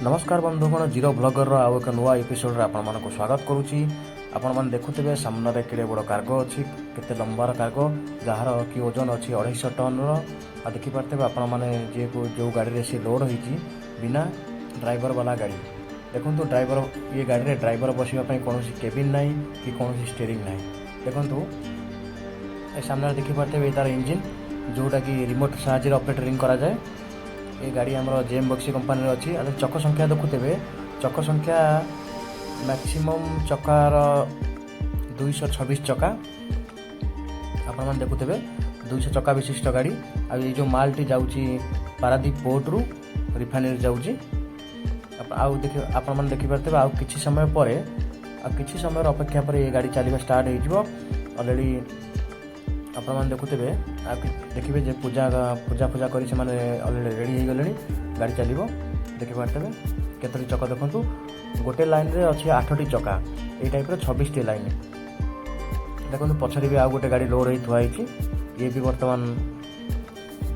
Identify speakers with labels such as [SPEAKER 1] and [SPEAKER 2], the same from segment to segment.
[SPEAKER 1] नमस्कार बंधुगण zero blogger आउ एक नुआ एपिसोड आपको स्वागत करुच्ची। आपण मैंने देखुवे सामने केड़े बड़ कार्गो अच्छी केते लंबार कार्गो जार कि ओजन अच्छी 250 टन देखिपे आपण मैंने जी जो गाड़ी से लोड होती बिना ड्राइवर वाला गाड़ी देखो ड्राइवर ये गाड़ी में ड्राइवर बसवाई कौन केबिन ना कि कौन स्टीयरिंग ना देखु सामने देखिपे तार इंजिन जोटा कि रिमोट साहाଯ୍य ऑपरेटरिंग करा जाए। ये गाड़ी आमर जेएम बक्सी कंपानी अच्छी। चक संख्या देखुते चक संख्या मैक्सिमम चकार 226 चका आपण मैंने देखुते 200 चका विशिष्ट गाड़ी। आ ये जो मालटी जाऊँगी पारादीप पोर्ट रु रिफाइनरी जाऊँगी आपण देखिपे आउ किछि समय पर किछि समय अपेक्षा पर ये गाड़ी चलवा स्टार्ट हो ऑलरेडी आपण मैंने देखुते देखिए जे पूजा पूजा पूजा कर ऑलरेडी रेडी हो गले गाड़ी चलो देखिपे केतोटी चक देखु गोटे लाइन रे अच्छी 8टी चका ये टाइप 26टी लाइन देखो पछरे भी आउ गोटे गाड़ी लोड हो थुआई ये भी बर्तमान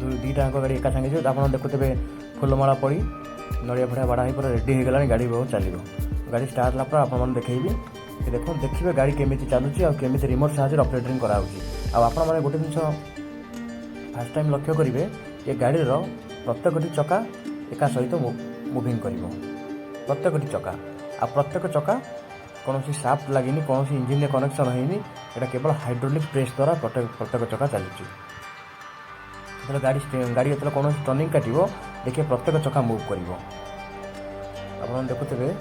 [SPEAKER 1] दुईटा गाड़ी एका संगे आप देखुते फुलमाला पड़ी नड़िया फड़िया बाड़ा हो रेडी हो गला गाड़ी बहुत चलो गाड़ी स्टार्ट होगा आप देखी देखिए गाड़ी केमी चलुची आमी रिमोट साहाଯ୍य ऑपरेटिंग कराऊँगी। आपण मैंने गोटे जिन फास्ट टाइम लक्ष्य करेंगे ये गाड़ी प्रत्येक चका एका सहित मुविंग कर प्रत्येक चका आ प्रत्येक चका कौन साफ्ट लगे कौन इंजिन में कनेक्शन होनी यहाँ केवल हाइड्रोलिक प्रेस द्वारा प्रत्येक चका चलुची। जो गाड़ी जो कौन टर्निंग काटो देखिए प्रत्येक चका मुव कर देखुते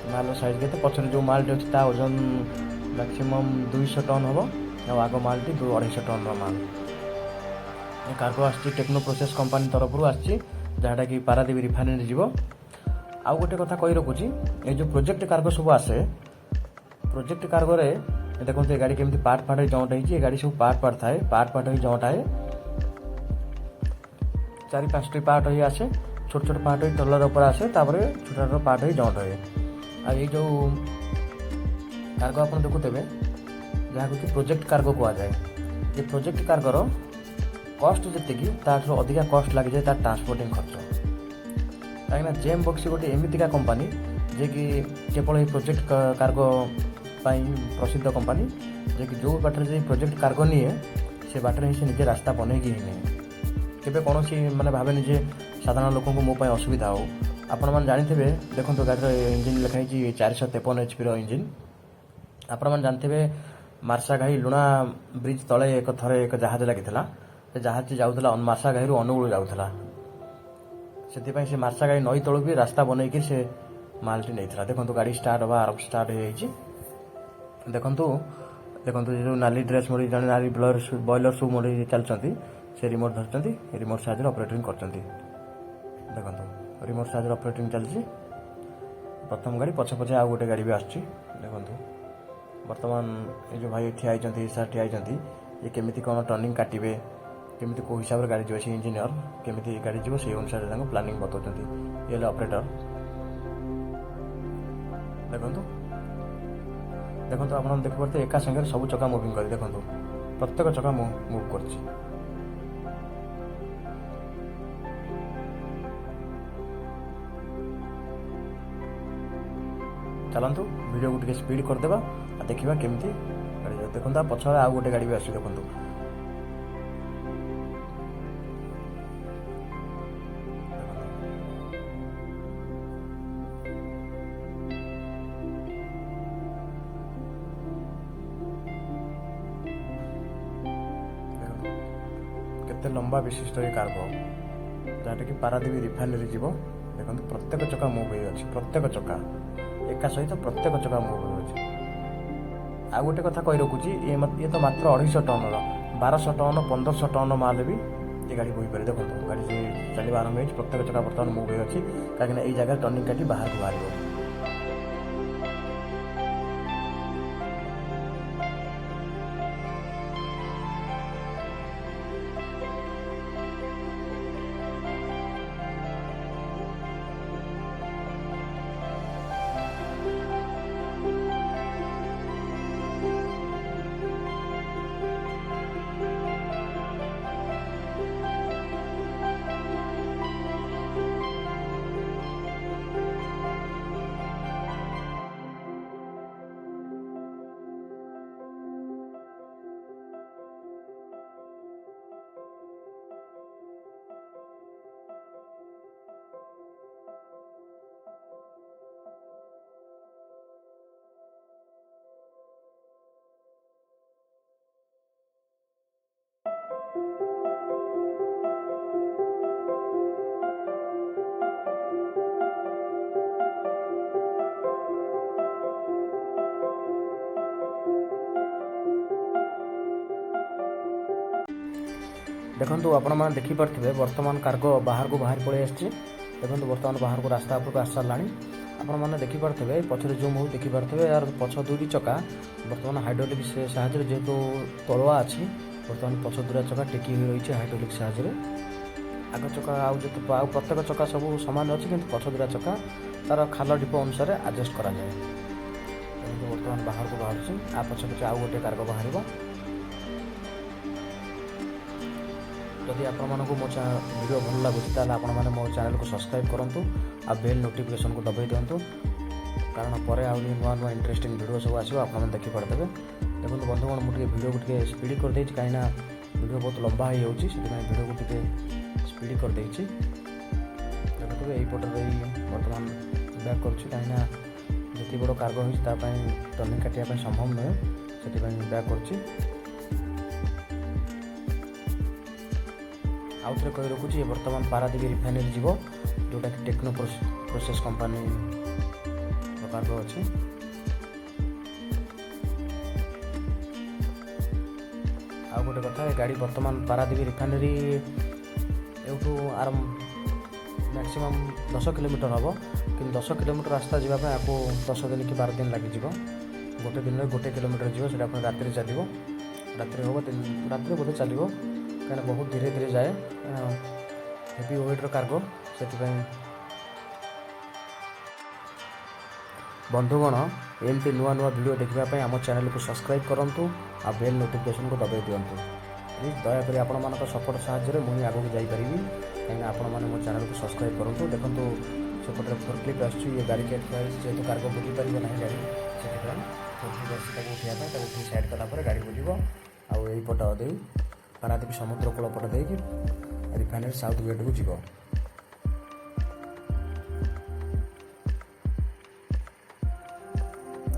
[SPEAKER 1] माल साइज के पचर जो मालटी अच्छी ओजन मैक्सिमम 200 टन हम आग मालटी 250 टन माल कार्गो आसी टेक्नो प्रोसेस कंपानी तरफ आसा कि पारादीप रिफाइनरी जीव। आउ गोटे कथा कही रखुची ये जो प्रोजेक्ट कार्गो सब आसे प्रोजेक्ट कार्गो रे देखो ये गाड़ी केमती पार्ट पार्ट जॉइंट होती गाड़ी सब पार्ट पार्ट थाए पार्ट पार्ट जॉइंट आए 4-5टी पार्ट हो आसे छोट छोट पार्ट हो टलर ऊपर आसे तापर छोट छोट पार्ट हो जॉइंट हुए। आ ये जो कार्गो आप देखुते जहाँ कि प्रोजेक्ट कार्गो कहुए ये प्रोजेक्ट कार्गोर कस्ट जी ताठू अधिका कस्ट लगे जाए ट्रांसपोर्टिंग खर्च कहीं जेएम बक्सी गोटे एमतीका कंपानी जे कि केवल ये प्रोजेक्ट कार्गो प्रसिद्ध कंपानी जे कि जो बाटर प्रोजेक्ट कार्गो निए से बाटर ही से निजे रास्ता बनईकि ही नहीं केवे कौन मैंने भावे जे साधारण लोक मोपाई असुविधा हो। आपण मैंने जानी देखो गाड़ी इंजिन लिखाई 453 HP इंजिन आपण मैंने जानते मार्साघाई लुणा ब्रिज तले एक थरे एक जहाज लगी जहाज जाऊला मार्साघाई रु अनुगुल जाऊला से मार्साघाई नई तलू भी रास्ता बनईकि से मालटी नहीं देखो गाड़ी स्टार्ट हवा आरंभ स्टार्ट हो देखो जो नाली ड्रेस मोड़ी जन नाली बॉयलर सब मोड़ी चलती से रिमोट धरती रिमोट साहाଯ୍य ऑपरेटिंग कर देखो रिमोट साहाଯ୍य ऑपरेटिंग चलती प्रथम गाड़ी पछे पछे आउ गोटे गाड़ी भी आसुची देखो बर्तमान ये जो भाई ठिया सर ठिया ये केमिति कौन टर्निंग काटे केमिति को हिसाब से गाड़ी जी इंजीनियर केमिति गाड़ी जीव से अनुसार प्लानिंग बताऊँ ये ऑपरेटर देखो देखो आप देखिए एका संगे सब चका मुविंग कर देखो प्रत्येक चका मुव कर चलतु वीडियो को टे स्पीड करदेवा देखा केमती गाड़ी देखो पछरे आउ गोटे गाड़ी भी आस देखो केते लंबा विशिष्ट ये कार्गो जहाँ कि पारादीप रिफाइनरी जीव देखो प्रत्येक चका मुव हो प्रत्येक चका एका सहित प्रत्येक चका मुव हो। आ गोटे कथा कही रखुची ये तो मात्र 250 टन 1200 टन 1500 टन माल भी ये गाड़ी बोई पारे देखो गाड़ी चलवा आरंभ हो प्रत्येक चका बर्तमान मुव हो कहीं जगह टर्निंग काटी बाहर को बाहर देखो आपण मैंने देखिपे बर्तमान कार्गो बाहर को बाहर पड़े आसी। देखो बर्तमान बाहर को रास्ता उपरको आस सारा आपण मैंने देखिपे पछरे जूम हो देखिपे यार पछ दुईटी चका बर्तमान हाइड्रोलिक साहाଯ୍ୟରେ जेहेतु तलुआ अच्छी बर्तमान पछ दुईटा चका टेकी हुई रही है हाइड्रोलिक साहाଯ୍ୟରେ। आग चका आउ प्रत्येक चका सब सामान अच्छी कि पछ दुईटा चका तार खाल डिपो अनुसार आडजस्ट करा जाए। बर्तमान बाहर को बाहर आ पछ पछे आउ गोटे कार्गो बाहर। जदि आपण मो वीडियो भल लगुच आपण मैंने मो चैनल को सब्सक्राइब करूँ आ बेल नोटिफिकेशन को दबाई दिंतु कारण पर नुआ नुआ इंटरेस्टिंग वीडियो सब आसो आप देखिपे। देखो बंधुगण मुझे वीडियो को स्पीड कर देती कहीं वीडियो बहुत लंबा हो जाऊँगी से वीडियो को स्पीड कर देती। देखो यहीपटे बर्तमान बैक करुँच कहीं जी बड़ कार्गो हो टर्निंग काटापी संभव नुहे से बैक कर आउ थे कही रखुची बर्तमान पारादीप रिफाइनरी जीव जोटा कि टेक्नो प्रोसेस कंपानी कार्गो अच्छी। आउ गोटे कथा गाड़ी बर्तमान पारादीप रिफाइनरी एवं आरम मैक्सिमम 10 किलोमीटर हम कि 10 किलोमीटर रास्ता जावाई आपको 10 दिन कि 12 दिन लगे गोटे दिन में 1 किलोमीटर जीव से राति चलो राति हम राति बोधे चलो कहीं बहुत धीरे धीरे जाए हेवी वेट्र कार्गो से बंधुगण एमती नुआ नुआ वीडियो देखापी आम चैनल को सब्सक्राइब करूँ आ बेल नोटिफिकेशन को दबाई दिंतु। प्लीज दयाकोरी आपण मान सपोर्ट साहाय्य मुझे आगक जापरि कहीं आपण मैंने मो चैनल को सब्सक्राइब करूँ। देखो सेपटे फोरक्लिप आसुच्छी ये गाड़ी के जेहतु कार्गो बुझी पार ना गाड़ी से फोरक्लिप उठापी उठी साइड कलापर गाड़ी बुझे आईपट दे पारादीप समुद्र कूल पट देकी रिफाइनरी साउथ गेट को जीव।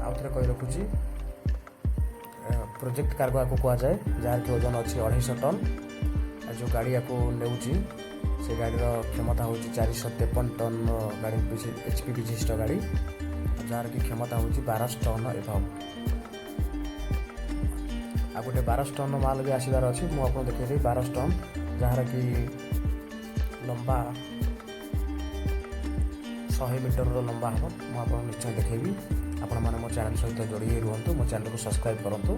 [SPEAKER 1] आउ थे कही रखुची प्रोजेक्ट कार्गो आपको कहुए जार कि ओजन अच्छी 250 टन जो गाड़ी आपको नेउची से गाड़ी क्षमता हूँ 453 टन गाड़ी HP विशिष्ट गाड़ी जार की क्षमता हूँ 1200 टन एभव। आ गोटे 1200 टन माल भी आसबार अच्छी मुझे देखिए 1200 टन जार कि लंबा 100 मीटर लंबा हम मुझे निश्चय देखेबी। आपण मैंने मो चैनल सहित जोड़ी रुहतु मो चैनल को सब्सक्राइब करूँ।